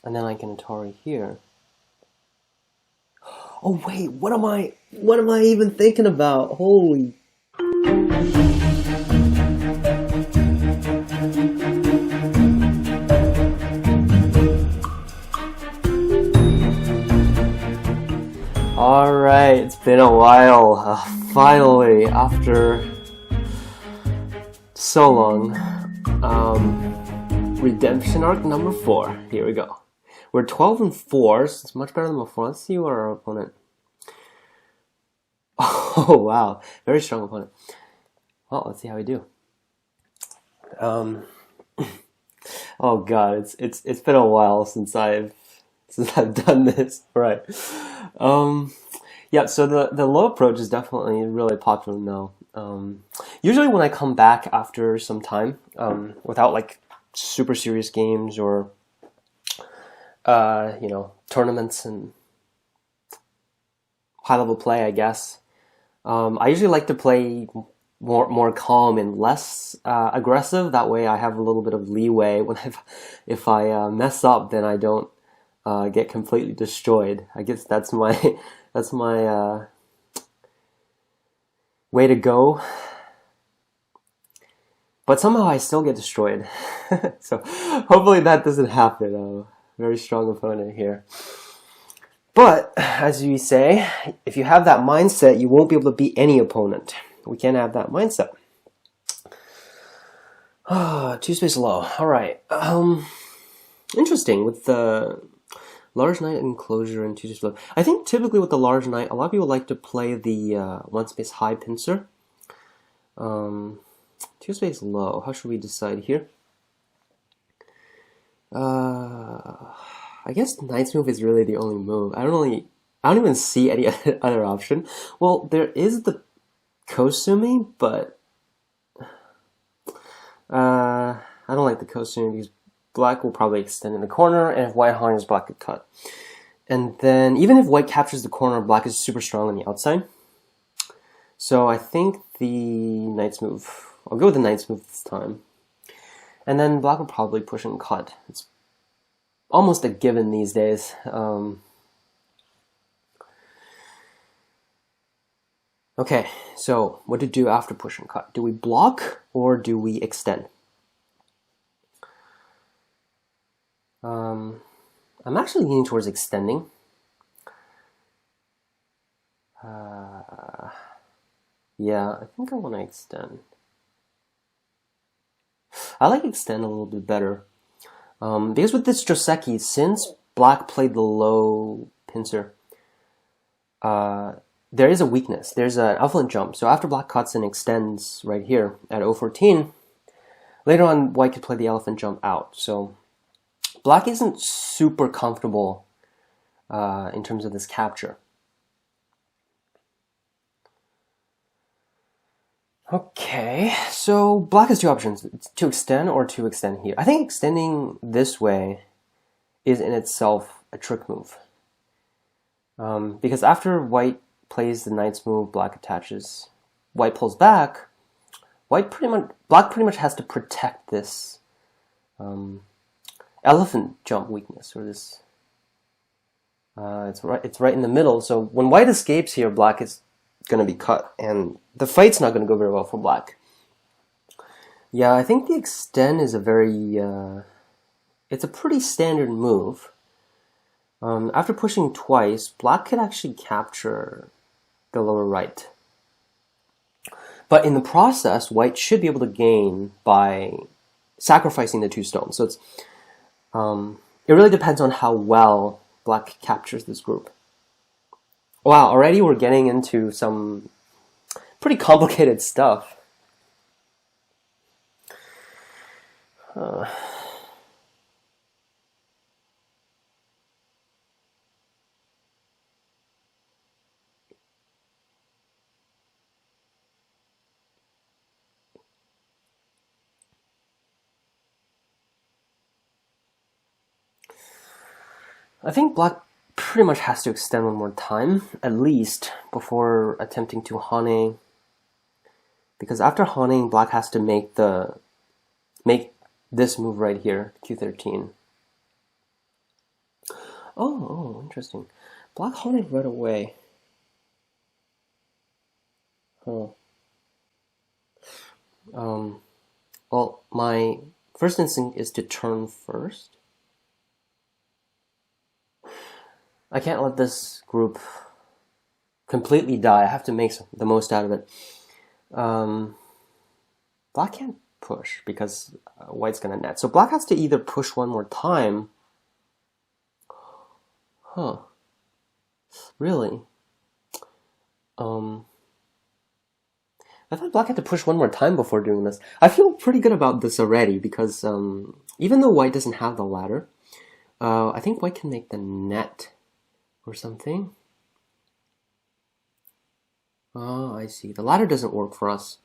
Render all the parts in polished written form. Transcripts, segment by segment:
And then I can Atari here. Oh wait, what am I even thinking about? Holy. Alright, it's been a while. Finally, after so long. Redemption arc number 4. Here we go. We're 12-4, so it's much better than before. Let's see what our opponent. Oh wow, very strong opponent. Well, let's see how we do. Oh god, it's been a while since I've done this. Right. Yeah, so the low approach is definitely really popular now. Usually when I come back after some time, without like super serious games or tournaments and high level play, I guess, I usually like to play more calm and less aggressive. That way I have a little bit of leeway when if I mess up, then I don't get completely destroyed. I guess that's my way to go. But somehow I still get destroyed. So hopefully that doesn't happen. Very strong opponent here. But as we say, if you have that mindset, you won't be able to beat any opponent. We can't have that mindset. 2 space low. All right. Interesting with the large knight enclosure and 2 space low. I think typically with the large knight, a lot of people like to play the 1 space high pincer. 2 space low. How should we decide here? I guess knight's move is really the only move. I don't even see any other option. Well, there is the Kosumi, but I don't like the Kosumi because black will probably extend in the corner, and if white harness, black could cut. And then even if white captures the corner, black is super strong on the outside. So I think the knight's move. I'll go with the knight's move this time. And then black will probably push and cut. It's almost a given these days. Okay, so what to do after push and cut? Do we block or do we extend? I'm actually leaning towards extending. Yeah, I think I want to extend. I like extend a little bit better. Because with this Joseki, since black played the low pincer, there is a weakness. There's an elephant jump. So after black cuts and extends right here at 014, later on white could play the elephant jump out. So black isn't super comfortable in terms of this capture. Okay, so black has 2 options, to extend or to extend here. I think extending this way is in itself a trick move. Because after white plays the knight's move, black attaches, white pulls back, black pretty much has to protect this elephant jump weakness, or this, it's right in the middle, so when white escapes here, black is going to be cut, and the fight's not going to go very well for black. Yeah, I think the extend is a very, it's a pretty standard move. After pushing twice, black could actually capture the lower right. But in the process, white should be able to gain by sacrificing the 2 stones. So it's, it really depends on how well black captures this group. Wow, already we're getting into some pretty complicated stuff. I think black pretty much has to extend one more time, at least, before attempting to hane. Because after haning, black has to make this move right here, Q13. Oh, interesting. Black haunted right away. Huh. Well, my first instinct is to turn first. I can't let this group completely die. I have to make the most out of it. Black can't push because white's gonna net. So black has to either push one more time. Huh. Really? I thought black had to push one more time before doing this. I feel pretty good about this already because even though white doesn't have the ladder, I think white can make the net or something. Oh, I see. The ladder doesn't work for us.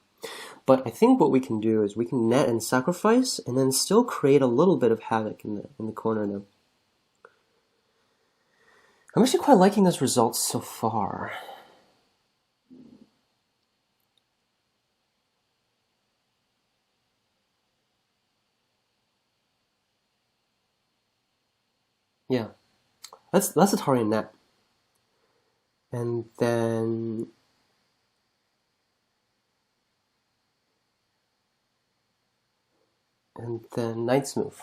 But I think what we can do is we can net and sacrifice and then still create a little bit of havoc in the corner there. I'm actually quite liking those results so far. Yeah. That's Atari net. And then knight's move.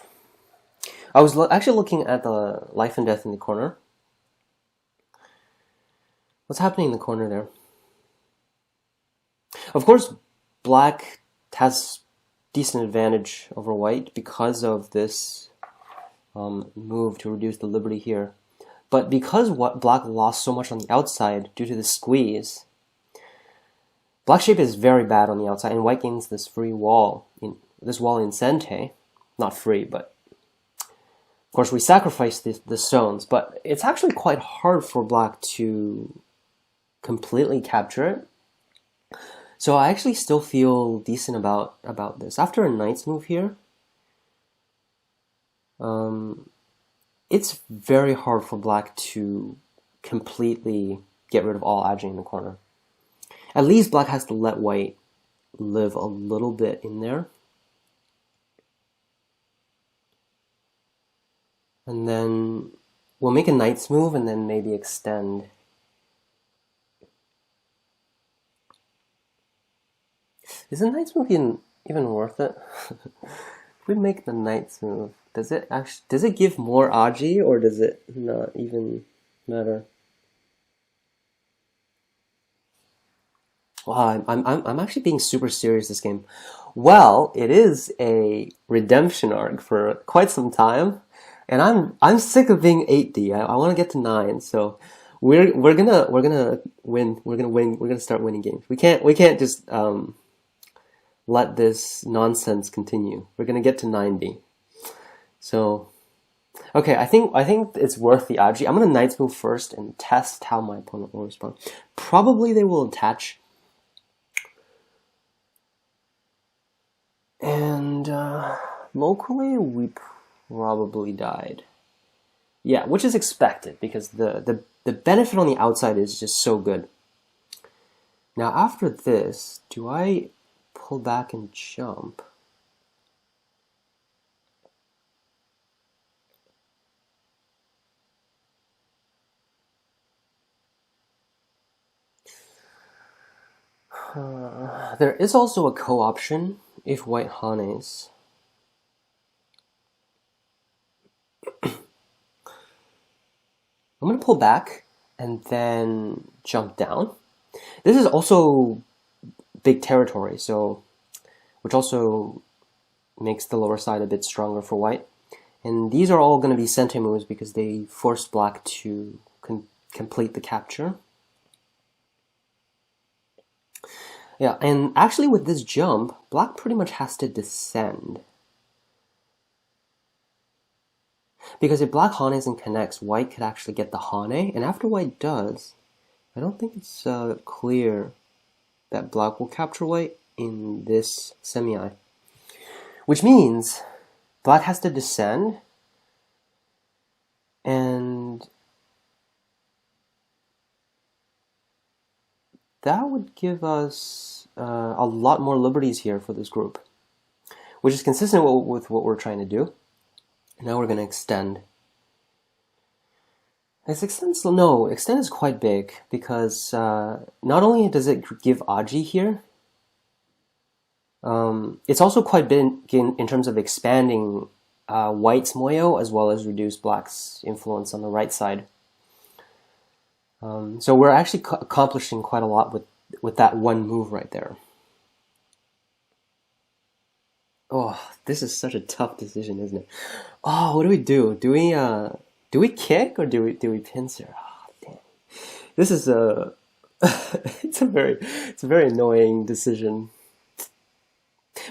I was actually looking at the life and death in the corner. What's happening in the corner there? Of course, black has decent advantage over white because of this move to reduce the liberty here. But because black lost so much on the outside due to the squeeze, black shape is very bad on the outside, and white gains this free wall in Sente. Not free, but of course we sacrifice the stones. But it's actually quite hard for black to completely capture it. So I actually still feel decent about this. After a knight's move here, it's very hard for black to completely get rid of all agi in the corner. At least black has to let white live a little bit in there. And then we'll make a knight's move and then maybe extend. Is the knight's move even worth it? If we make the knight's move, does it give more agi or does it not even matter? Wow, I'm actually being super serious this game. Well, it is a redemption arc for quite some time, and I'm sick of being 8D. I want to get to 9, so we're gonna win. We're gonna start winning games. We can't just let this nonsense continue. We're gonna get to 9D. So, okay, I think it's worth the agi. I'm gonna knight's move first and test how my opponent will respond. Probably they will attach. And locally, we probably died. Yeah, which is expected because the benefit on the outside is just so good. Now after this, do I pull back and jump? There is also a co-option if white hanes. I'm going to pull back and then jump down. This is also big territory, so which also makes the lower side a bit stronger for white. And these are all going to be Sente moves because they force black to complete the capture. Yeah, and actually with this jump, black pretty much has to descend. Because if black hanes and connects, white could actually get the hane, and after white does, I don't think it's clear that black will capture white in this semi-eye. Which means black has to descend, and that would give us a lot more liberties here for this group, which is consistent with what we're trying to do. Now we're going to extend. Its extend no, extend is quite big because not only does it give Aji here, it's also quite big in terms of expanding white's moyo as well as reduce black's influence on the right side. So we're actually accomplishing quite a lot with that one move right there. Oh, this is such a tough decision, isn't it? Oh, what do we do? Do we kick or do we pincer? Oh, damn. This is a it's a very annoying decision.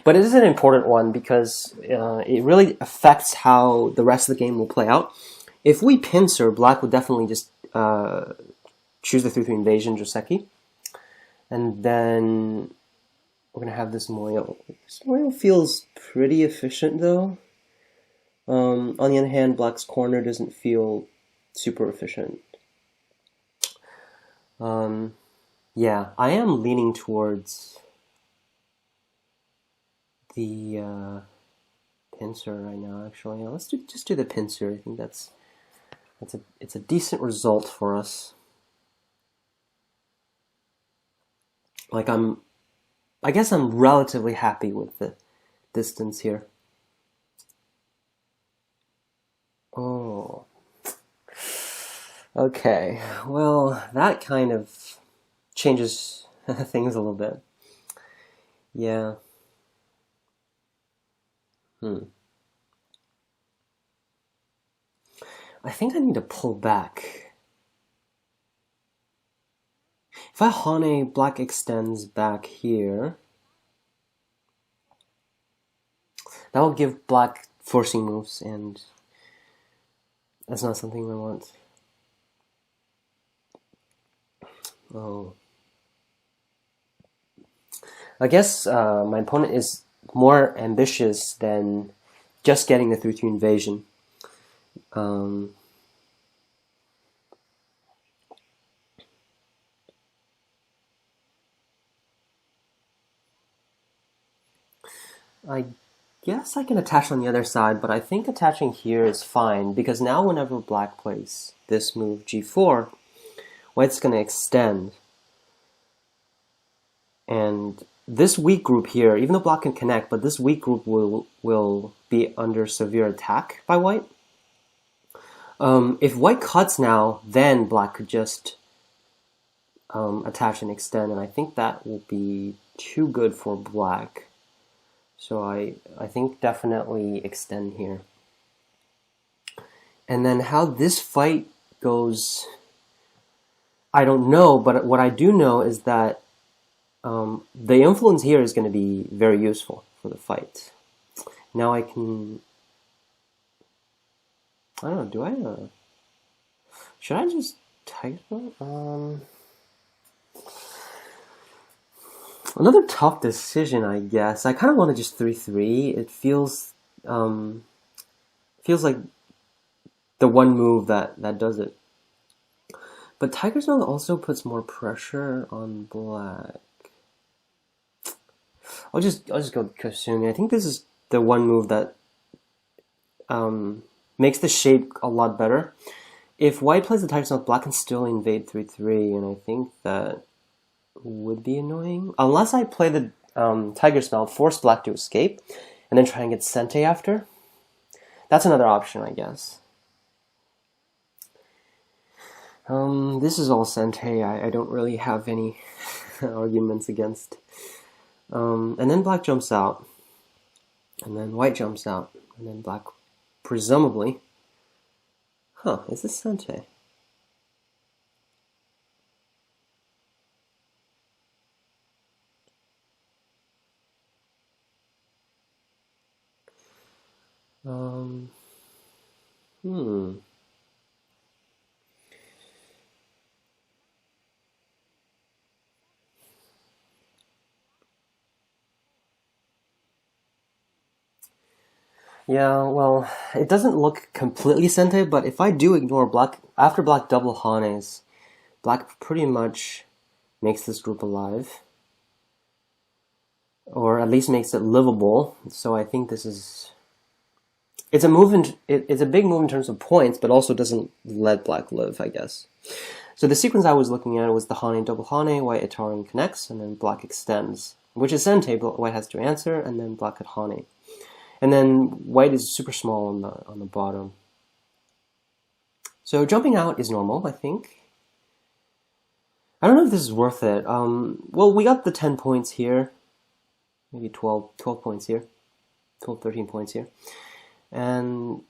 But it is an important one because it really affects how the rest of the game will play out. If we pincer, black would definitely just choose the 3/3 invasion Joseki. And then we're going to have this moyo. This moyo feels pretty efficient though. On the other hand, black's corner doesn't feel super efficient. Yeah, I am leaning towards the pincer right now. Actually, yeah, let's just do the pincer. I think it's a decent result for us. Like I guess I'm relatively happy with the distance here. Oh. Okay, well, that kind of changes things a little bit. Yeah. I think I need to pull back. If I Hane, black extends back here. That will give black forcing moves, and that's not something I want. Oh. I guess my opponent is more ambitious than just getting the 3/3 invasion. I guess I can attach on the other side, but I think attaching here is fine because now whenever black plays this move g4, white's going to extend. And this weak group here, even though black can connect, but this weak group will be under severe attack by white. If white cuts now, then black could just attach and extend, and I think that will be too good for black. So I think definitely extend here. And then how this fight goes, I don't know, but what I do know is that the influence here is going to be very useful for the fight. Now I can, I don't know, should I just type it? Another tough decision, I guess. I kind of want to just 3/3. It feels like the one move that does it. But Tiger's Milk also puts more pressure on black. I'll just go Kasumi. I think this is the one move that makes the shape a lot better. If white plays the Tiger's Milk, black can still invade 3/3, and I think that would be annoying. Unless I play the Tiger's Mouth, force black to escape, and then try and get Sente after. That's another option, I guess. This is all Sente. I don't really have any arguments against. And then black jumps out. And then white jumps out. And then black, presumably... Huh, is this Sente? Yeah, well, it doesn't look completely Sente, but if I do ignore black, after black double Hanes, black pretty much makes this group alive. Or at least makes it livable, so I think this is it's a move it's a big move in terms of points, but also doesn't let black live, I guess. So the sequence I was looking at was the Hane double Hane, white Ataran connects, and then black extends, which is send table. White has to answer, and then black at Hane, and then white is super small on the bottom. So jumping out is normal, I think. I don't know if this is worth it. Well, we got the 10 points here, maybe 12 points here, 12, 13 points here, and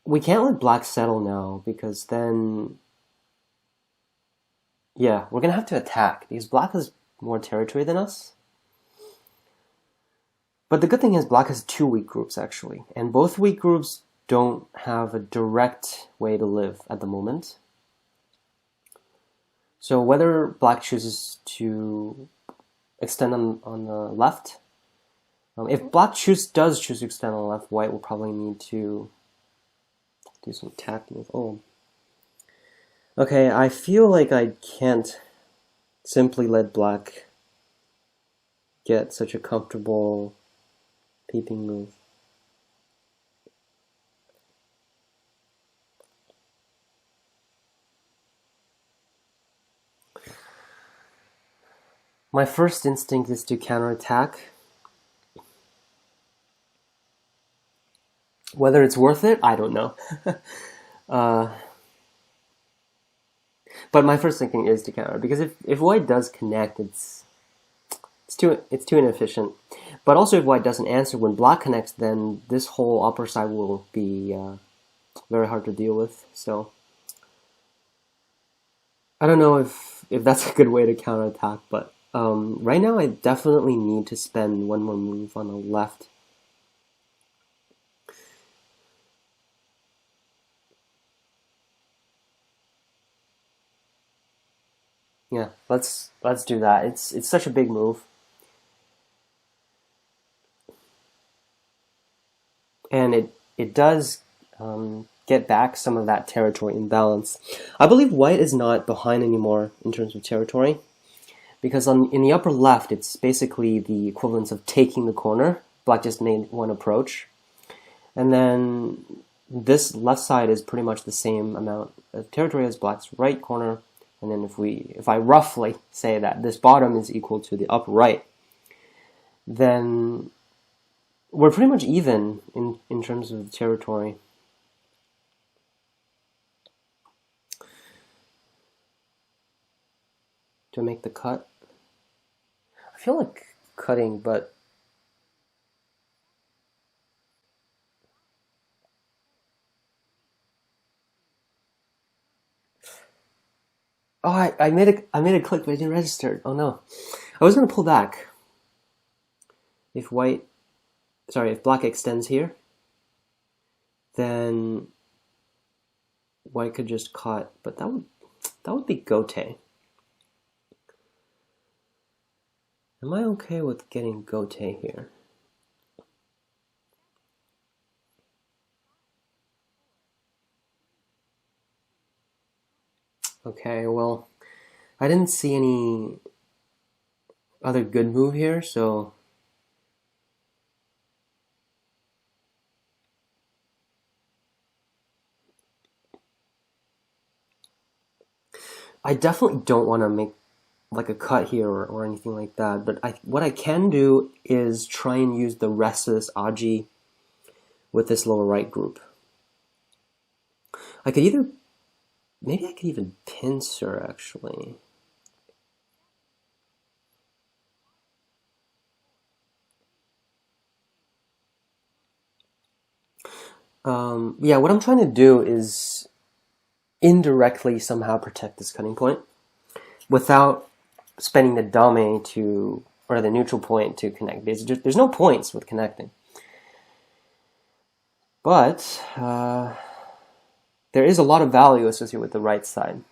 we can't let black settle now because then. Yeah, we're going to have to attack, because black has more territory than us. But the good thing is black has 2 weak groups, actually. And both weak groups don't have a direct way to live at the moment. So whether black chooses to extend on the left, if black does choose to extend on the left, white will probably need to do some attacking with oh. Okay, I feel like I can't simply let black get such a comfortable peeping move. My first instinct is to counterattack. Whether it's worth it, I don't know. But my first thinking is to counter, because if white does connect, it's too inefficient. But also, if white doesn't answer when black connects, then this whole upper side will be very hard to deal with. So I don't know if that's a good way to counterattack, but right now I definitely need to spend one more move on the left. Yeah, let's do that. It's such a big move. And it does get back some of that territory imbalance. I believe white is not behind anymore in terms of territory, because in the upper left, it's basically the equivalence of taking the corner. Black just made one approach. And then this left side is pretty much the same amount of territory as black's right corner. And then if I roughly say that this bottom is equal to the upper right, then we're pretty much even in terms of territory. To make the cut, I feel like cutting, but oh, I made a click, but it didn't register. Oh no, I was gonna pull back. If black extends here, then white could just cut, but that would be gote. Am I okay with getting gote here? Okay, well, I didn't see any other good move here, so I definitely don't want to make like a cut here or anything like that, but what I can do is try and use the rest of this Aji with this lower right group. Maybe I could even pincer, actually. Yeah, what I'm trying to do is indirectly somehow protect this cutting point without spending the dame or the neutral point to connect. There's no points with connecting. But there is a lot of value associated with the right side.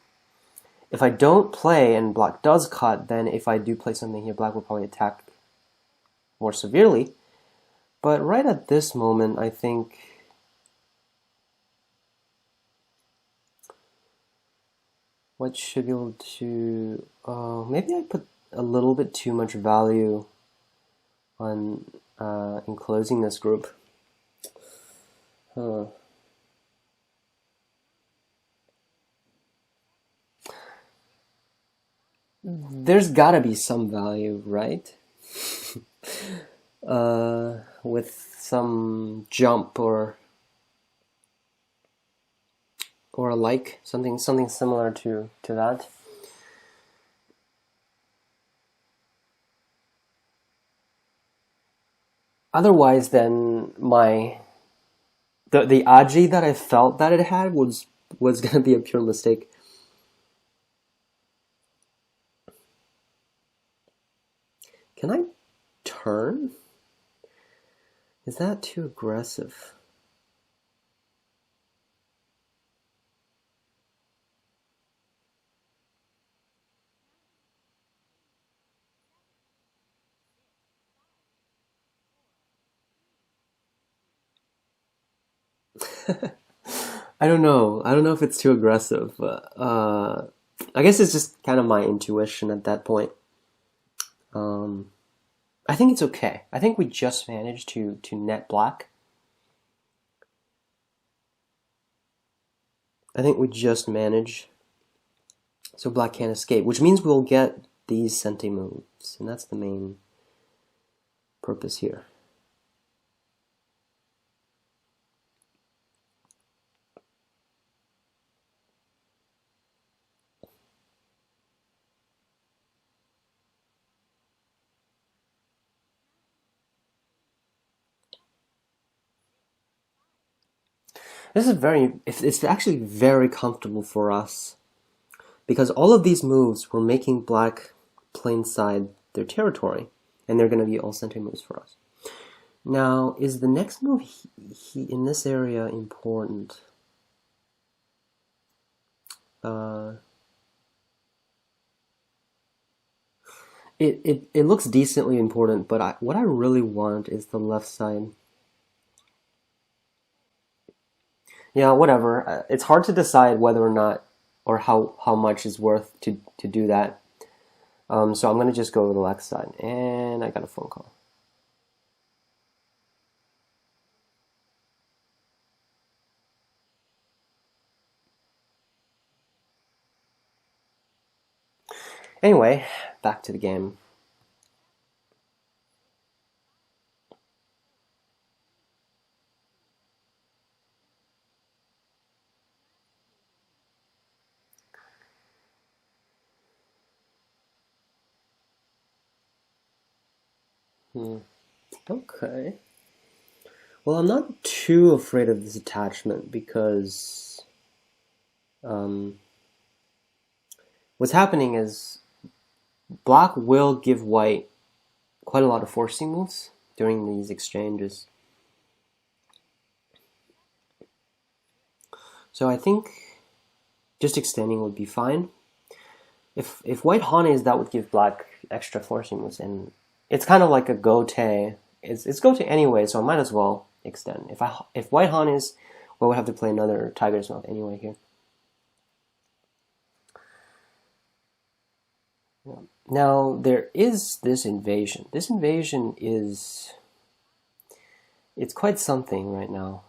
If I don't play and black does cut, then if I do play something here, black will probably attack more severely. But right at this moment, I think what should be able to... maybe I put a little bit too much value on enclosing this group. Huh. There's gotta be some value, right? With some jump or like something similar to that. Otherwise, then the agi that I felt that it had was gonna be a pure mistake. Can I turn? Is that too aggressive? I don't know. I don't know if it's too aggressive, but I guess it's just kind of my intuition at that point. Um, I think it's okay. I think we just managed to net black. I think we just managed, so black can't escape, which means we'll get these centi moves, and that's the main purpose here. This is it's actually very comfortable for us because all of these moves were making black play inside their territory, and they're going to be all centi moves for us. Now, is the next move in this area important? It looks decently important, but what I really want is the left side. Yeah, whatever. It's hard to decide whether or not or how much is worth to do that. So I'm gonna just go to the left side, and I got a phone call. Anyway, back to the game. Okay. Well, I'm not too afraid of this attachment because what's happening is black will give white quite a lot of forcing moves during these exchanges. So I think just extending would be fine. If white hanes, that would give black extra forcing moves, and it's kind of like a gote. It's gote anyway, so I might as well extend. If white hanes, well, we have to play another tiger's mouth anyway here. Now there is this invasion. This invasion it's quite something right now.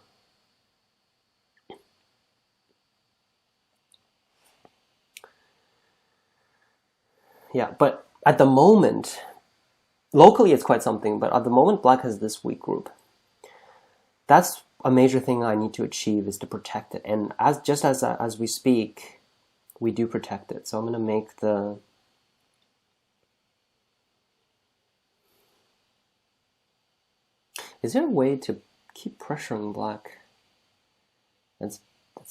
Yeah, but at the moment, locally it's quite something, but at the moment black has this weak group. That's a major thing I need to achieve, is to protect it. And as we speak, we do protect it. So I'm gonna make the Is there a way to keep pressuring black that's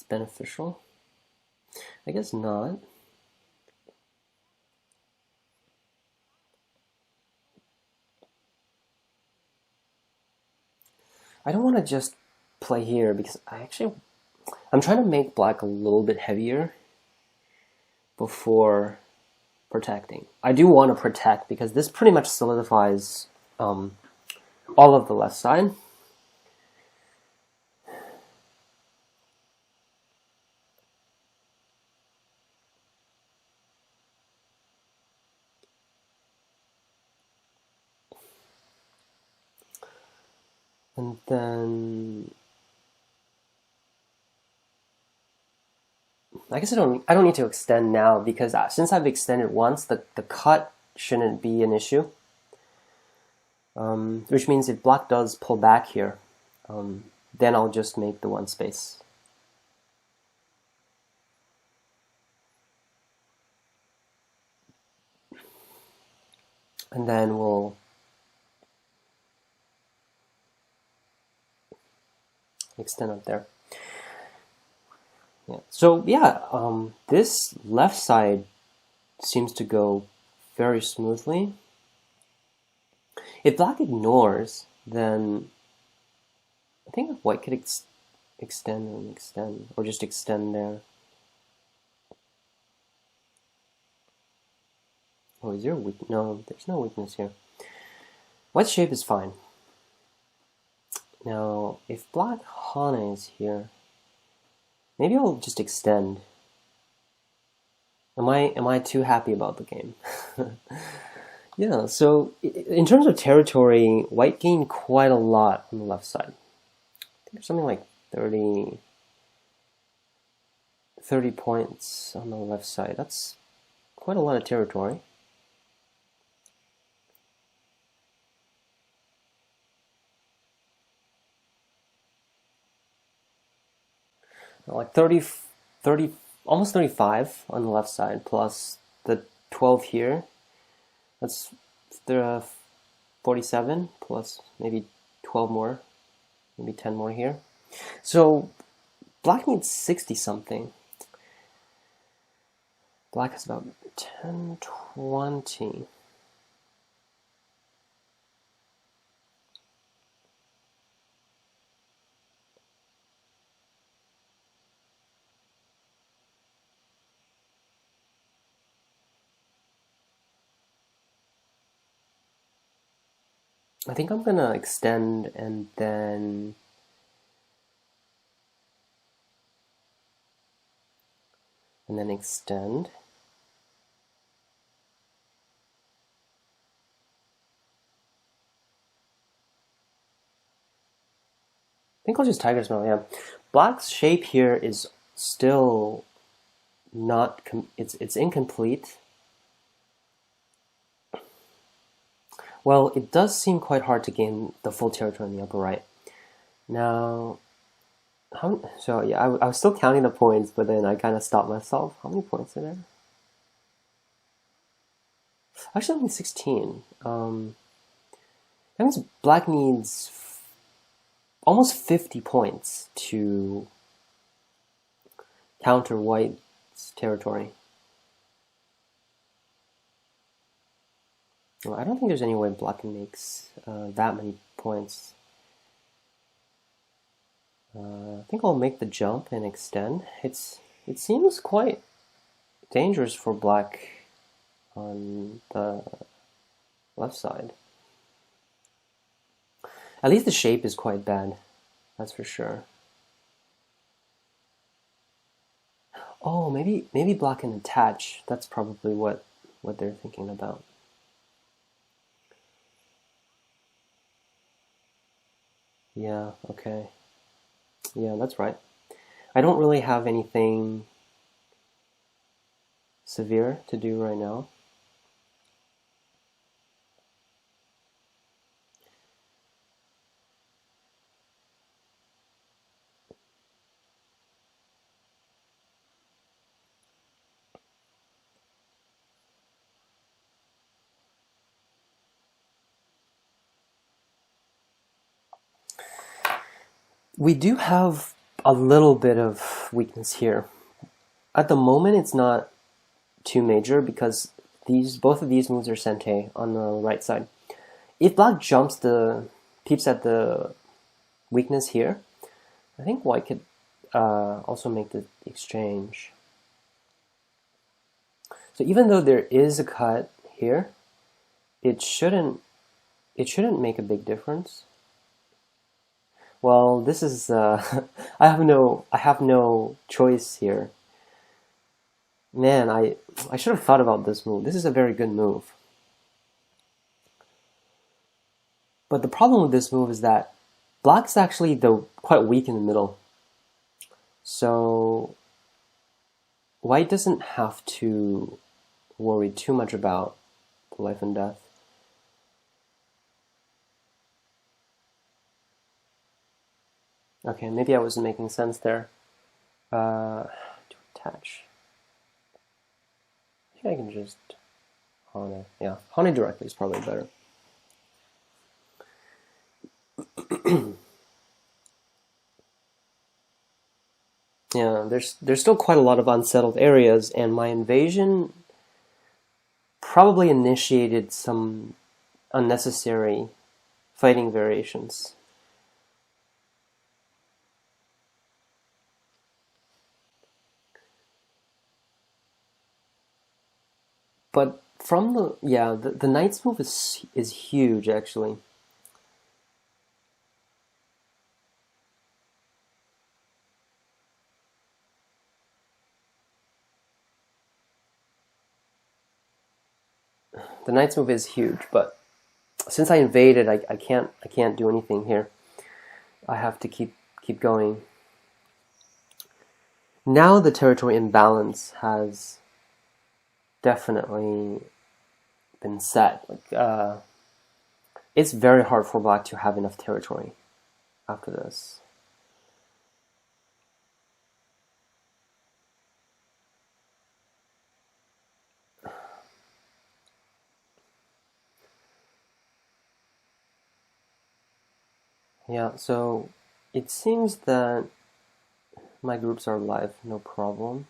beneficial? I guess not. I don't want to just play here because I'm trying to make black a little bit heavier before protecting. I do want to protect because this pretty much solidifies all of the left side. And then I guess I don't need to extend now because since I've extended once, the cut shouldn't be an issue. Which means if black does pull back here, then I'll just make the one space. And then we'll extend up there. Yeah. So yeah, this left side seems to go very smoothly. If black ignores, then I think white could extend and extend, or just extend there. Oh, is there a weakness? No, there's no weakness here. White's shape is fine. Now, if black Hana is here, maybe I'll just extend. Am I too happy about the game? Yeah, so in terms of territory, white gained quite a lot on the left side. I think something like 30 points on the left side. That's quite a lot of territory. Like 30, almost 35 on the left side, plus the 12 here. That's the 47 plus maybe 12 more, maybe 10 more here. So black needs 60 something. Black has about 10, 20. I think I'm gonna extend and then extend. I think I'll just tiger smell, yeah. Black's shape here is still not, it's incomplete. Well, it does seem quite hard to gain the full territory in the upper right. Now, so yeah, I was still counting the points, but then I kind of stopped myself. How many points are there? Actually, only 16. That means black needs almost 50 points to counter white's territory. Well, I don't think there's any way black makes that many points. I think I'll make the jump and extend. It seems quite dangerous for black on the left side. At least the shape is quite bad, that's for sure. Oh, maybe black can attach. That's probably what they're thinking about. Yeah, okay. Yeah, that's right. I don't really have anything severe to do right now. We do have a little bit of weakness here. At the moment, it's not too major because both of these moves are sente on the right side. If black jumps peeps at the weakness here, I think white could also make the exchange. So even though there is a cut here, it shouldn't make a big difference. Well, this is I have no choice here. Man, I should have thought about this move. This is a very good move. But the problem with this move is that black's actually quite weak in the middle. So white doesn't have to worry too much about life and death. Okay, maybe I wasn't making sense there. To attach. I think I can just Hane. Yeah, Hane directly is probably better. Yeah, there's still quite a lot of unsettled areas, and my invasion probably initiated some unnecessary fighting variations. But from the knight's move is huge actually. The knight's move is huge, but since I invaded, I can't do anything here. I have to keep going. Now the territory imbalance has definitely been set. It's very hard for black to have enough territory after this. Yeah, so it seems that my groups are live, no problem.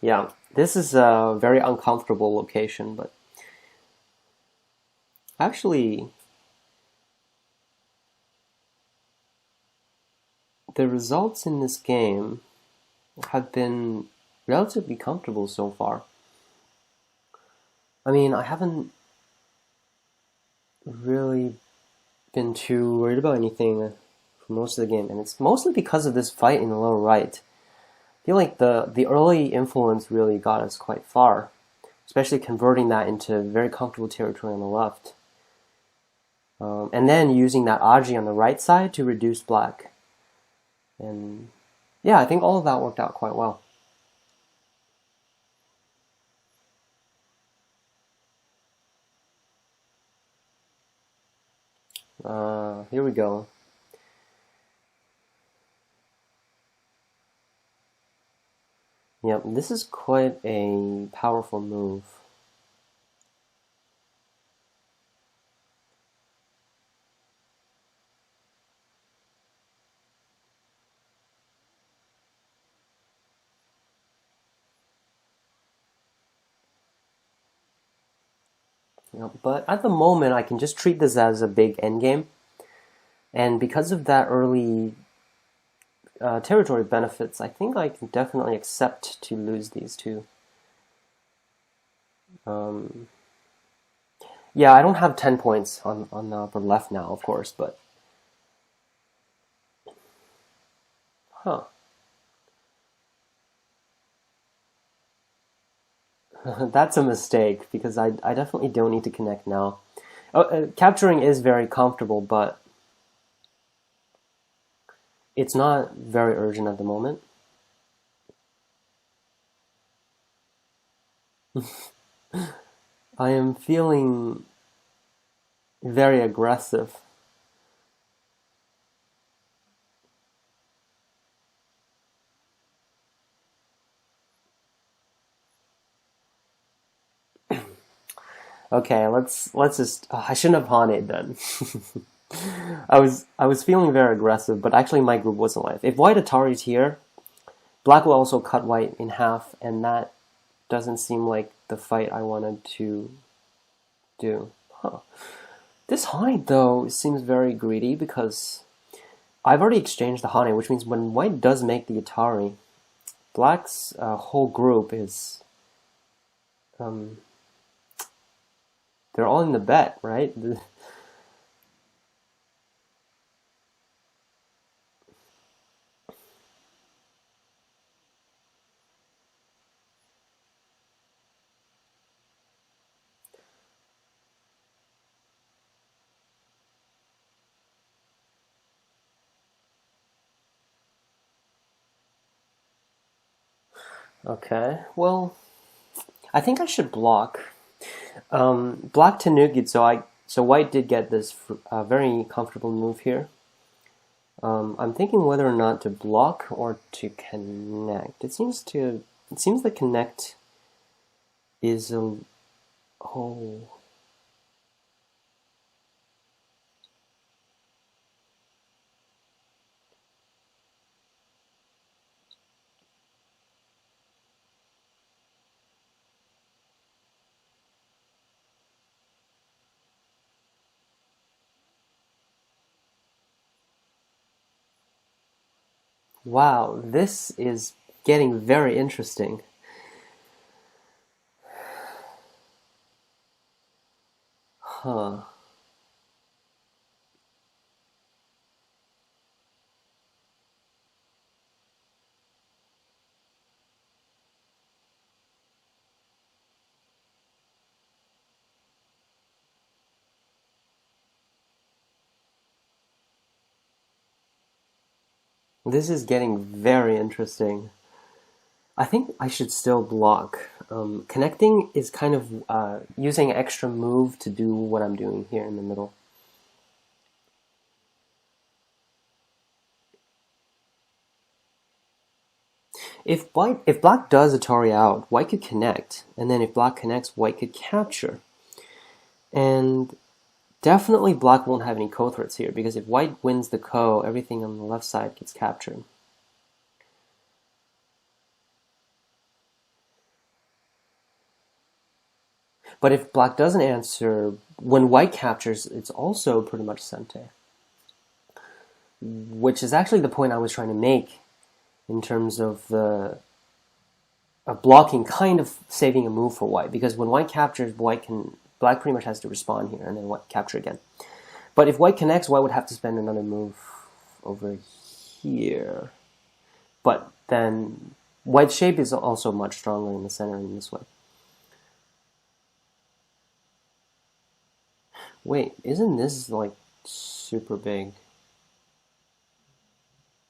Yeah, this is a very uncomfortable location, but actually, the results in this game have been relatively comfortable so far. I mean, I haven't really been too worried about anything for most of the game, and it's mostly because of this fight in the lower right. I feel like the early influence really got us quite far, especially converting that into very comfortable territory on the left. And then using that Aji on the right side to reduce black. And yeah, I think all of that worked out quite well. Here we go. Yep, this is quite a powerful move. Yep, but at the moment, I can just treat this as a big endgame. And because of that early territory benefits, I think I can definitely accept to lose these two. Yeah, I don't have 10 points on the upper left now, of course, but... Huh. That's a mistake, because I definitely don't need to connect now. Capturing is very comfortable, but it's not very urgent at the moment. I am feeling very aggressive. Okay, let's just. I shouldn't have haunted then. I was feeling very aggressive, but actually my group wasn't live. If white Atari's here, black will also cut white in half, and that doesn't seem like the fight I wanted to do. Huh. This Hane, though, seems very greedy because I've already exchanged the Hane, which means when white does make the Atari, black's whole group is... they're all in the bet, right? Okay, well, I think I should block. Black tanuked, so white did get this very comfortable move here. I'm thinking whether or not to block or to connect. It seems the connect is a oh. Wow, this is getting very interesting. Huh. This is getting very interesting. I think I should still block. Connecting is kind of using extra move to do what I'm doing here in the middle. If black does Atari out, white could connect, and then if black connects, white could capture. And definitely black won't have any co-threats here, because if white wins the ko, everything on the left side gets captured. But if black doesn't answer, when white captures, it's also pretty much sente. Which is actually the point I was trying to make in terms of the blocking kind of saving a move for white, because when white captures, black pretty much has to respond here and then white capture again. But if white connects, white would have to spend another move over here. But then white's shape is also much stronger in the center in this way. Wait, isn't this like super big?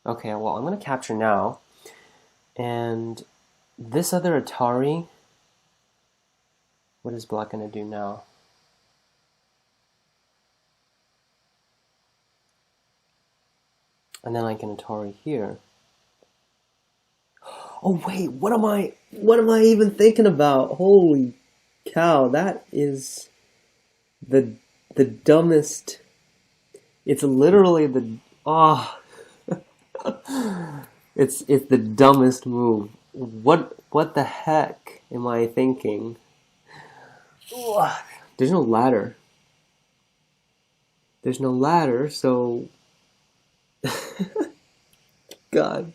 Okay, well, I'm going to capture now. And this other Atari, what is black going to do now? And then I can Atari here. Oh wait, what am I even thinking about? Holy cow, that is the dumbest. It's literally the it's the dumbest move. What the heck am I thinking? There's no ladder. There's no ladder, so God.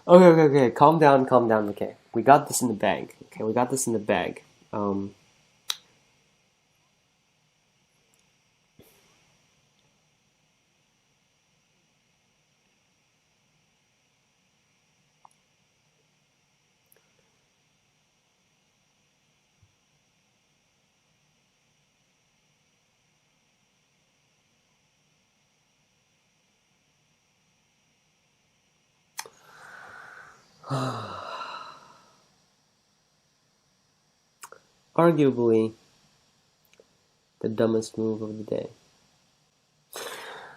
Okay. Calm down. Okay, we got this in the bag. Arguably the dumbest move of the day.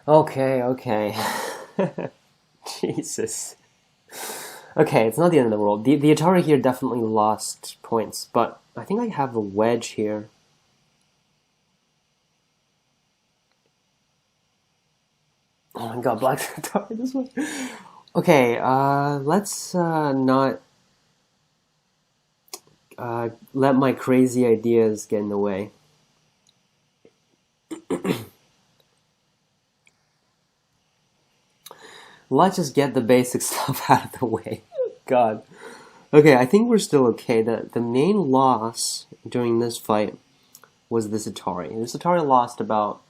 Okay. Jesus. Okay, it's not the end of the world. The Atari here definitely lost points, but I think I have a wedge here. Oh my god, black's Atari this way. Okay, let's not let my crazy ideas get in the way. Let's just get the basic stuff out of the way. God. Okay, I think we're still okay. The main loss during this fight was this Atari. This Atari lost about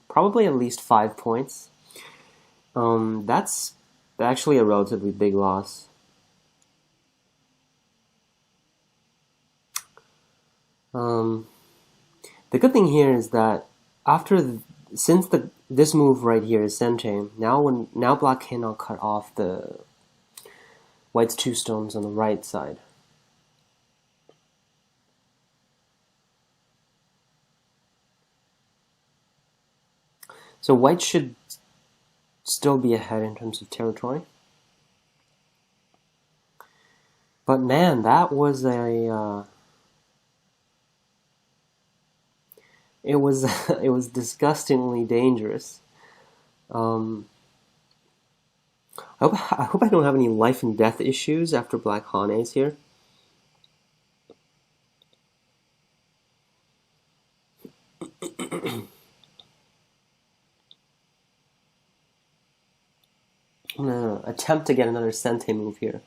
probably at least 5 points. That's actually a relatively big loss. The good thing here is that since this move right here is sente, now black cannot cut off the White's 2 stones on the right side. So white should still be ahead in terms of territory. But man, that was a it was it was disgustingly dangerous. I hope I don't have any life and death issues after black Hanes here. I'm gonna attempt to get another Sente move here,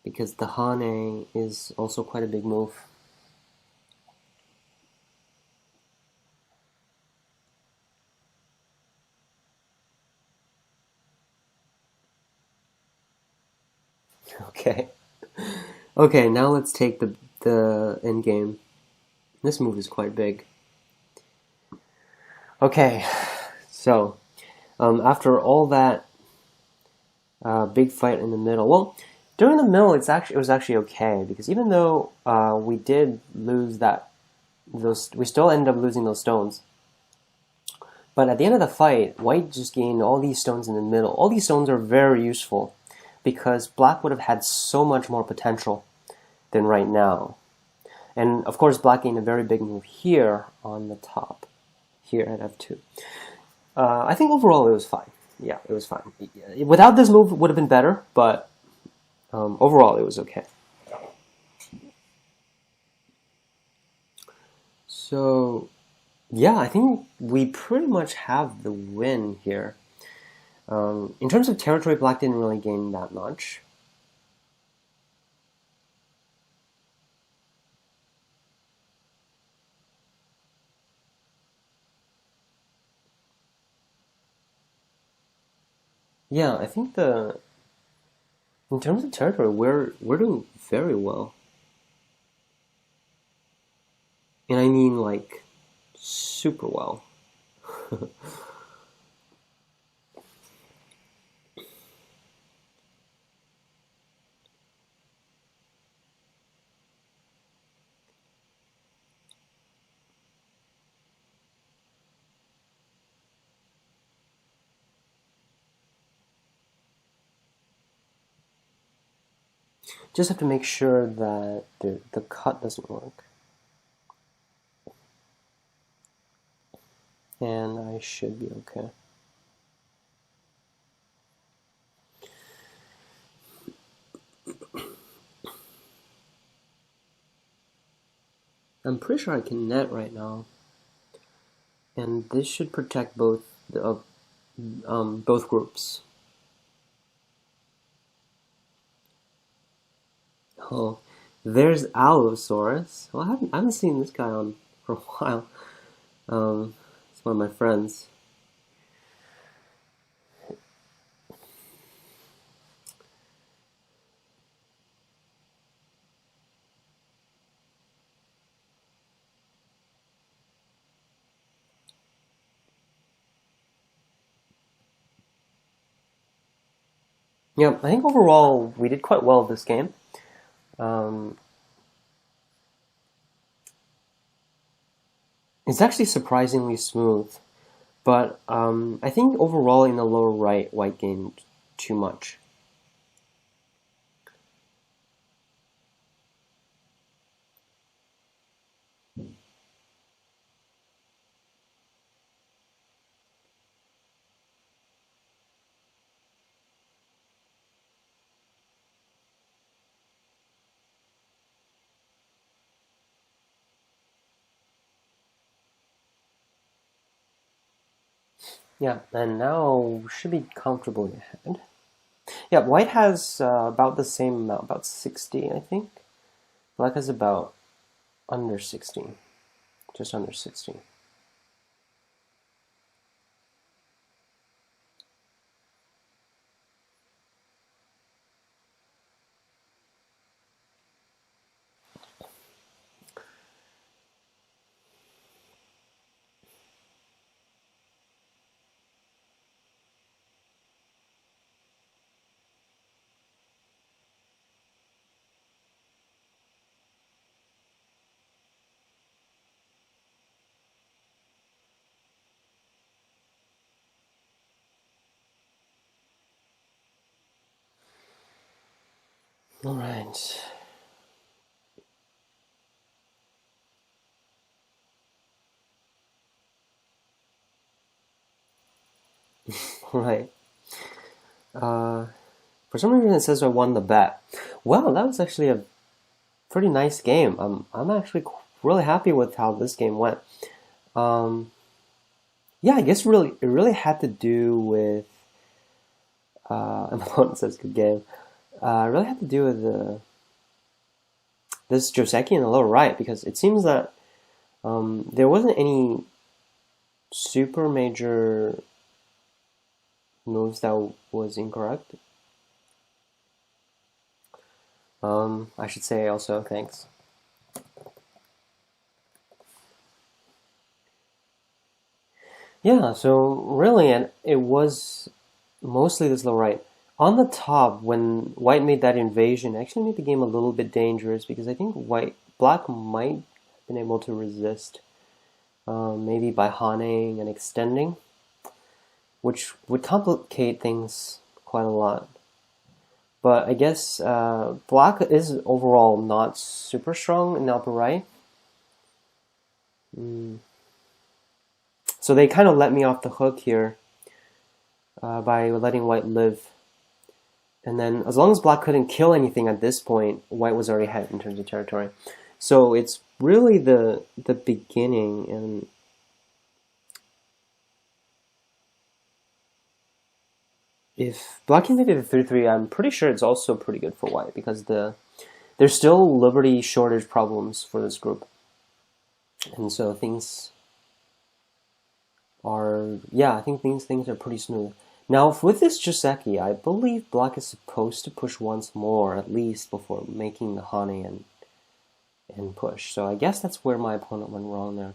because the Hane is also quite a big move. Okay. Okay, now let's take the end game. This move is quite big. Okay, so after all that big fight in the middle, well, during the middle it was actually okay, because even though we did lose we still ended up losing those stones. But at the end of the fight, white just gained all these stones in the middle. All these stones are very useful, because black would have had so much more potential than right now. And of course, black gained a very big move here on the top, here at f2. I think overall it was fine. Yeah, it was fine. Without this move, it would have been better, but overall it was okay. So, yeah, I think we pretty much have the win here. In terms of territory, black didn't really gain that much. Yeah, I think in terms of territory, we're doing very well. And I mean, like, super well. Just have to make sure that the cut doesn't work. And I should be okay. I'm pretty sure I can net right now. And this should protect both groups. Oh, there's Allosaurus. Well, I haven't seen this guy on for a while. It's one of my friends. Yeah, I think overall we did quite well this game. It's actually surprisingly smooth, but I think overall in the lower right, white gained too much. Yeah, and now we should be comfortably ahead. Yeah, white has about the same amount, about 60, I think. Black has about under 60, just under 60. All right. All right. For some reason it says I won the bet. Well, that was actually a pretty nice game. I'm actually really happy with how this game went. Yeah, I guess it really had to do with my opponent says good game. It really had to do with this Joseki in the lower right, because it seems that there wasn't any super major moves that was incorrect. I should say also thanks. Yeah, so really, and it was mostly this low right. On the top, when white made that invasion, it actually made the game a little bit dangerous, because I think black might have been able to resist, maybe by haning and extending, which would complicate things quite a lot. But I guess black is overall not super strong in the upper right. So they kind of let me off the hook here by letting white live. And then as long as black couldn't kill anything at this point, white was already ahead in terms of territory. So it's really the beginning, and if black can make it a 3-3, I'm pretty sure it's also pretty good for white, because there's still liberty shortage problems for this group. And so things are, yeah, I think things are pretty smooth. Now, with this Joseki, I believe black is supposed to push once more, at least, before making the hane and push. So I guess that's where my opponent went wrong there.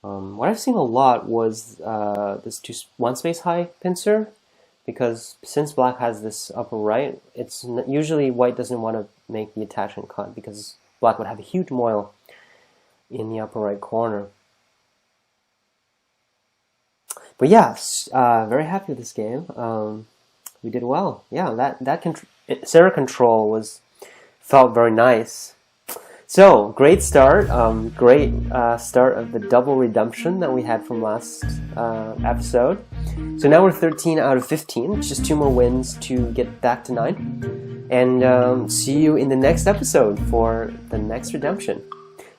What I've seen a lot was this one space high pincer, because since black has this upper right, it's usually white doesn't want to make the attachment cut, because black would have a huge moil in the upper right corner. But yeah, very happy with this game. We did well. Yeah, that Sarah control felt very nice. So great start. Great start of the double redemption that we had from last episode. So now we're 13 out of 15. It's just 2 more wins to get back to 9. And see you in the next episode for the next redemption.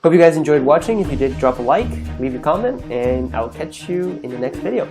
Hope you guys enjoyed watching. If you did, drop a like, leave a comment, and I'll catch you in the next video.